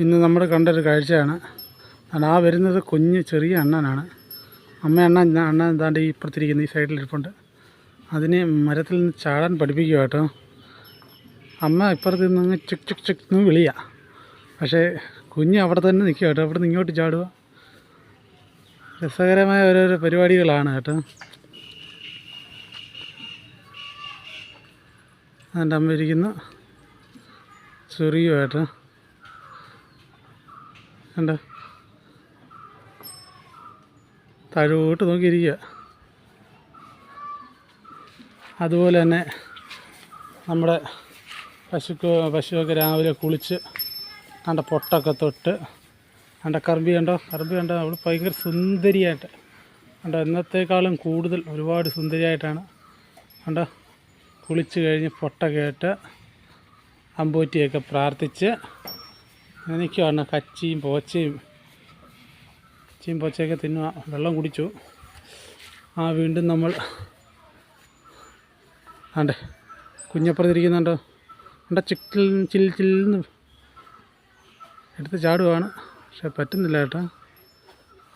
ഇന്ന് നമ്മൾ കണ്ടൊരു കാഴ്ചയാണ്. ആ വരുന്നത് കുഞ്ഞ് ചെറിയ അണ്ണനാണ്. അണ്ണൻ എന്താണ്ട് ഈ ഇപ്പുറത്തിരിക്കുന്ന ഈ സൈഡിലിരിപ്പുണ്ട്. അതിനെ മരത്തിൽ നിന്ന് ചാടാൻ പഠിപ്പിക്കുക കേട്ടോ. അമ്മ ഇപ്പുറത്ത് നിന്ന് ചിക് ചിക് ചിക് എന്ന് വിളിയാ. പക്ഷേ കുഞ്ഞ് അവിടെ തന്നെ നിൽക്കുക കേട്ടോ. അവിടെ നിന്ന് ഇങ്ങോട്ട് ചാടുക. രസകരമായ ഓരോരോ പരിപാടികളാണ് കേട്ടോ. അതിൻ്റെ അമ്മ ഇരിക്കുന്നു ചെറിയുമായിട്ട് കണ്ടോ, താഴോട്ട് നോക്കിയിരിക്കുക. അതുപോലെ തന്നെ നമ്മുടെ പശുവൊക്കെ രാവിലെ കുളിച്ച് കണ്ട പൊട്ടൊക്കെ തൊട്ട് കണ്ട കറമ്പി കണ്ടോ അവൾ ഭയങ്കര സുന്ദരിയായിട്ട് കണ്ടോ, ഇന്നത്തേക്കാളും കൂടുതൽ ഒരുപാട് സുന്ദരിയായിട്ടാണ് കണ്ടോ കുളിച്ച് കഴിഞ്ഞ് പൊട്ടൊക്കെ ഇട്ട് അമ്പൂറ്റിയൊക്കെ പ്രാർത്ഥിച്ച് എനിക്കാണ് കച്ചിയും പോച്ചയൊക്കെ തിന്നുക. വെള്ളം കുടിച്ചു. വീണ്ടും നമ്മൾ ആണ്ടേ കുഞ്ഞപ്പുറത്തിരിക്കുന്നുണ്ടോ കണ്ട ചില്ലെന്ന് എടുത്ത് ചാടുവാണ്. പക്ഷെ പറ്റുന്നില്ല കേട്ടോ.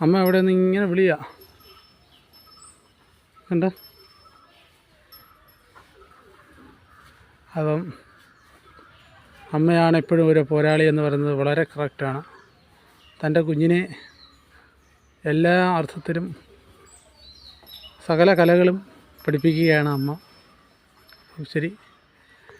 അമ്മ അവിടെ നിന്ന് ഇങ്ങനെ വിളിയാ കണ്ടോ. അപ്പം അമ്മയാണ് എപ്പോഴും ഒരു പോരാളി എന്ന് പറയുന്നത് വളരെ കറക്റ്റാണ്. തൻ്റെ കുഞ്ഞിനെ എല്ലാ അർത്ഥത്തിലും സകല കലകളും പഠിപ്പിക്കുകയാണ് അമ്മ. ശരി.